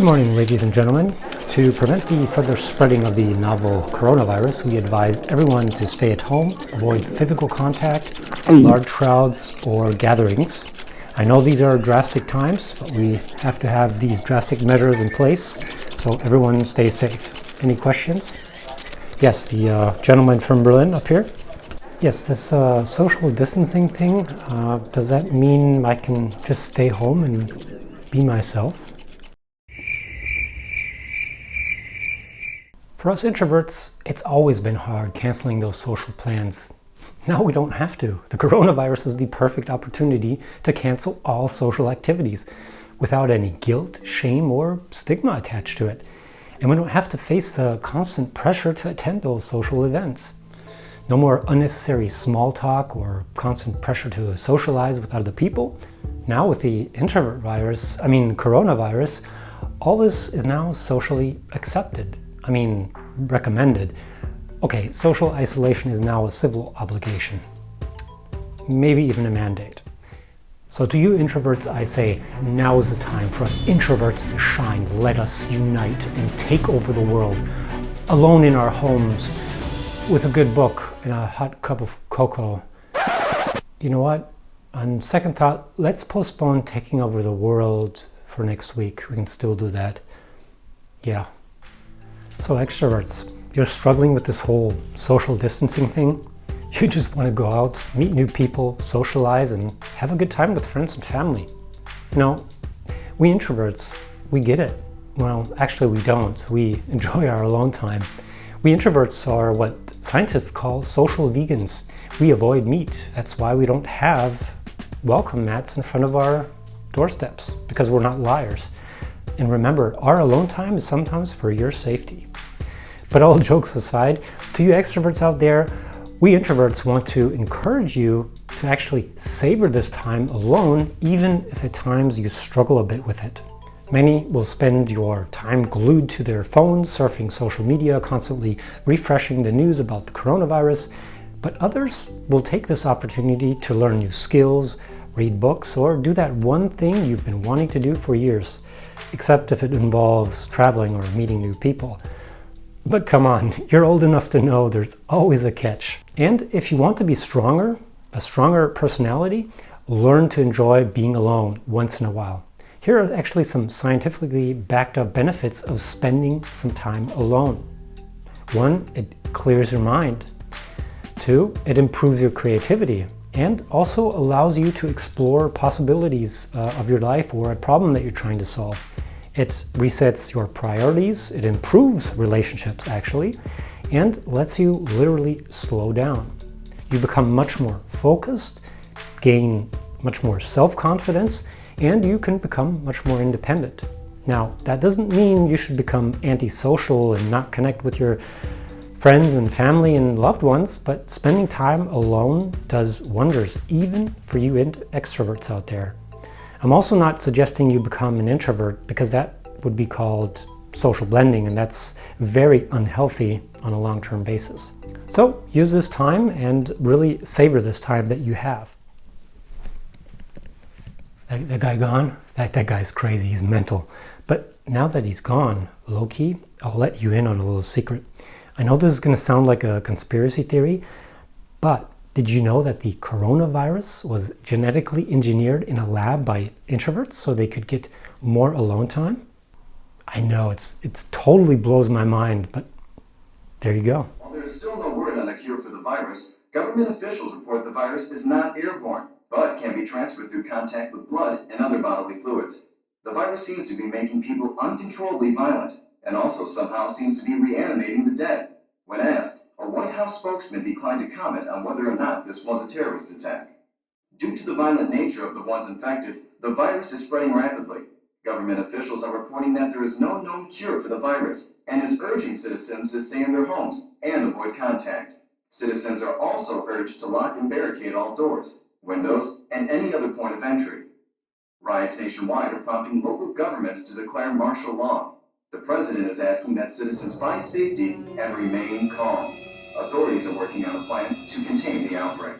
Good morning, ladies and gentlemen. To prevent the further spreading of the novel coronavirus, we advise everyone to stay at home, avoid physical contact, large crowds, or gatherings. I know these are drastic times, but we have to have these drastic measures in place so everyone stays safe. Any questions? Yes, the gentleman from Berlin up here. Yes, this social distancing thing, does that mean I can just stay home and be myself? For us introverts, it's always been hard canceling those social plans. Now we don't have to. The coronavirus is the perfect opportunity to cancel all social activities without any guilt, shame, or stigma attached to it. And we don't have to face the constant pressure to attend those social events. No more unnecessary small talk or constant pressure to socialize with other people. Now with the coronavirus, all this is now socially accepted. Recommended. Okay, social isolation is now a civil obligation. Maybe even a mandate. So to you introverts, I say, now is the time for us introverts to shine. Let us unite and take over the world, alone in our homes, with a good book and a hot cup of cocoa. You know what? On second thought, let's postpone taking over the world for next week. We can still do that. Yeah. So extroverts, you're struggling with this whole social distancing thing. You just want to go out, meet new people, socialize, and have a good time with friends and family. You know, we introverts, we get it. Well, actually we don't. We enjoy our alone time. We introverts are what scientists call social vegans. We avoid meat. That's why we don't have welcome mats in front of our doorsteps, because we're not liars. And remember, our alone time is sometimes for your safety. But all jokes aside, to you extroverts out there, we introverts want to encourage you to actually savor this time alone, even if at times you struggle a bit with it. Many will spend your time glued to their phones, surfing social media, constantly refreshing the news about the coronavirus, but others will take this opportunity to learn new skills, read books, or do that one thing you've been wanting to do for years, except if it involves traveling or meeting new people. But come on, you're old enough to know there's always a catch. And if you want to be stronger, a stronger personality, learn to enjoy being alone once in a while. Here are actually some scientifically backed up benefits of spending some time alone. 1, it clears your mind. 2, it improves your creativity and also allows you to explore possibilities of your life or a problem that you're trying to solve. It resets your priorities, it improves relationships actually, and lets you literally slow down. You become much more focused, gain much more self-confidence, and you can become much more independent. Now, that doesn't mean you should become antisocial and not connect with your friends and family and loved ones, but spending time alone does wonders, even for you extroverts out there. I'm also not suggesting you become an introvert, because that would be called social blending, and that's very unhealthy on a long-term basis. So use this time and really savor this time that you have. That guy gone? That guy's crazy, he's mental. But now that he's gone, low-key, I'll let you in on a little secret. I know this is going to sound like a conspiracy theory, but did you know that the coronavirus was genetically engineered in a lab by introverts so they could get more alone time? I know, it's totally blows my mind, but there you go. While there is still no word on a cure for the virus, government officials report the virus is not airborne, but can be transferred through contact with blood and other bodily fluids. The virus seems to be making people uncontrollably violent, and also somehow seems to be reanimating the dead. When asked, a White House spokesman declined to comment on whether or not this was a terrorist attack. Due to the violent nature of the ones infected, the virus is spreading rapidly. Government officials are reporting that there is no known cure for the virus and is urging citizens to stay in their homes and avoid contact. Citizens are also urged to lock and barricade all doors, windows, and any other point of entry. Riots nationwide are prompting local governments to declare martial law. The president is asking that citizens find safety and remain calm. Authorities are working on a plan to contain the outbreak.